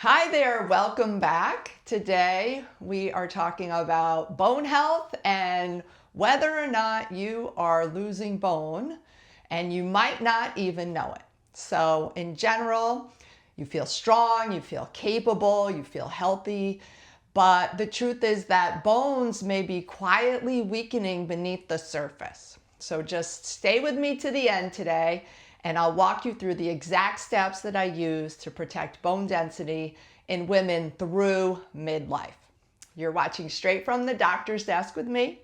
Hi there, welcome back. Today we are talking about bone health and whether or not you are losing bone, and you might not even know it. So in general, you feel strong, you feel capable, you feel healthy, but the truth is that bones may be quietly weakening beneath the surface. So just stay with me to the end today, and I'll walk you through the exact steps that I use to protect bone density in women through midlife. You're watching straight from the doctor's desk with me,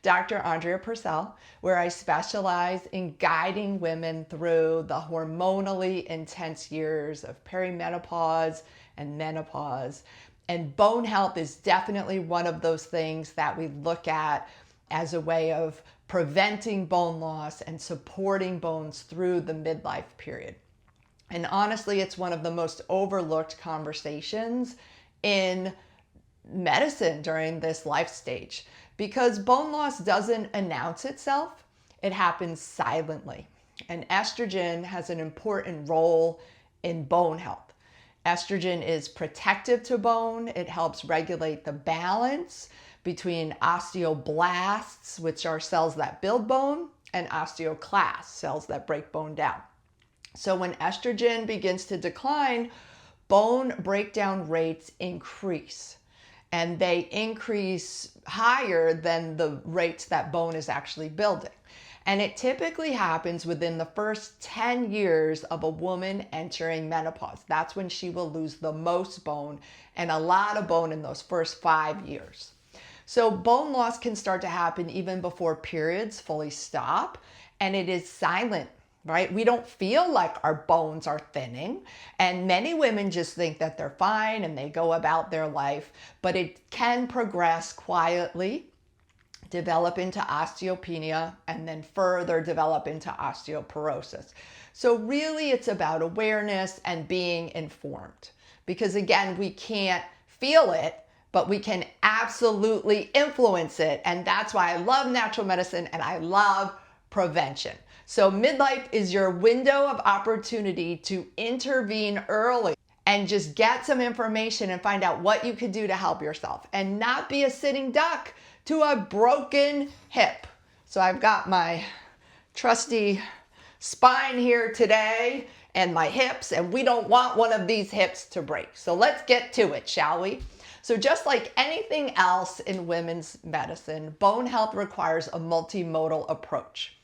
Dr. Andrea Purcell, where I specialize in guiding women through the hormonally intense years of perimenopause and menopause. And bone health is definitely one of those things that we look at as a way of preventing bone loss and supporting bones through the midlife period. And honestly, it's one of the most overlooked conversations in medicine during this life stage, because bone loss doesn't announce itself, it happens silently. And estrogen has an important role in bone health. Estrogen is protective to bone. It helps regulate the balance between osteoblasts, which are cells that build bone, and osteoclasts, cells that break bone down. So when estrogen begins to decline, bone breakdown rates increase, and they increase higher than the rates that bone is actually building. And it typically happens within the first 10 years of a woman entering menopause. That's when she will lose the most bone, and a lot of bone in those first 5 years. So bone loss can start to happen even before periods fully stop, and it is silent, right? We don't feel like our bones are thinning, and many women just think that they're fine and they go about their life, but it can progress quietly, develop into osteopenia, and then further develop into osteoporosis. So really it's about awareness and being informed, because again, we can't feel it, but we can absolutely influence it. And that's why I love natural medicine and I love prevention. So midlife is your window of opportunity to intervene early and just get some information and find out what you could do to help yourself and not be a sitting duck to a broken hip. So I've got my trusty spine here today and my hips, and we don't want one of these hips to break. So let's get to it, shall we? So just like anything else in women's medicine, bone health requires a multimodal approach.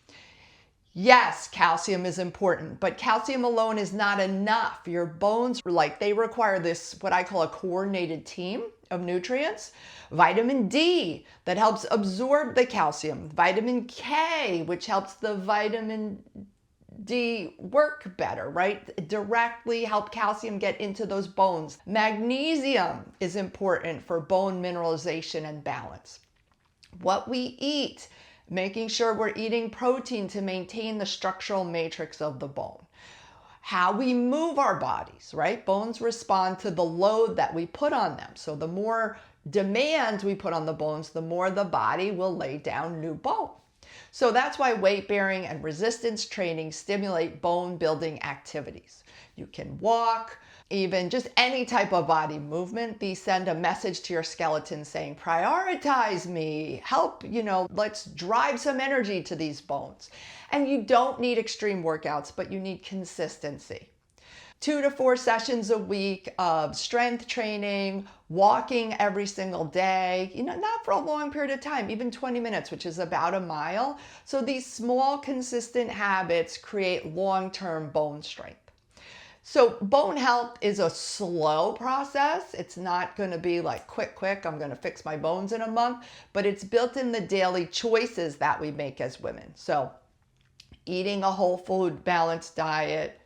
Yes, calcium is important, but calcium alone is not enough. Your bones, they require this, what I call a coordinated team of nutrients. Vitamin D, that helps absorb the calcium. Vitamin K, which helps the vitamin D work better, right? Directly help calcium get into those bones. Magnesium is important for bone mineralization and balance. What we eat, making sure we're eating protein to maintain the structural matrix of the bone. How we move our bodies, right? Bones respond to the load that we put on them. So the more demand we put on the bones, the more the body will lay down new bone. So that's why weight bearing and resistance training stimulate bone building activities. You can walk, even just any type of body movement. These send a message to your skeleton saying, prioritize me, help, let's drive some energy to these bones. And you don't need extreme workouts, but you need consistency. 2 to 4 sessions a week of strength training, walking every single day, not for a long period of time, even 20 minutes, which is about a mile. So these small, consistent habits create long-term bone strength. So bone health is a slow process. It's not going to be like quick, I'm going to fix my bones in a month, but it's built in the daily choices that we make as women. So eating a whole food balanced diet,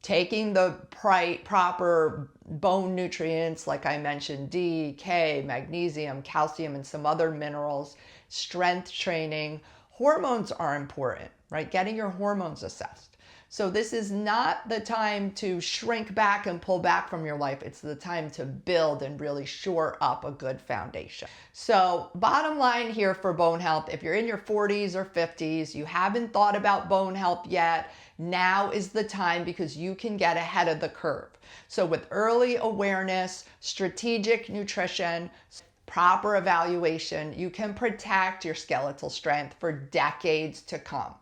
taking the proper bone nutrients, like I mentioned, D, K, magnesium, calcium, and some other minerals, strength training. Hormones are important, right? Getting your hormones assessed. So this is not the time to shrink back and pull back from your life. It's the time to build and really shore up a good foundation. So bottom line here for bone health, if you're in your 40s or 50s, you haven't thought about bone health yet, now is the time because you can get ahead of the curve. So with early awareness, strategic nutrition, proper evaluation, you can protect your skeletal strength for decades to come.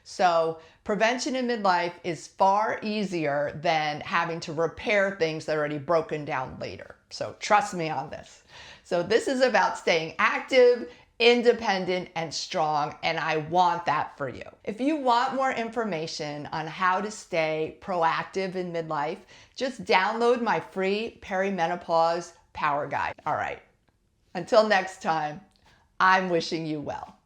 So prevention in midlife is far easier than having to repair things that are already broken down later. So trust me on this. So this is about staying active, independent, and strong, and I want that for you. If you want more information on how to stay proactive in midlife, just download my free Perimenopause Power Guide. All right, until next time, I'm wishing you well.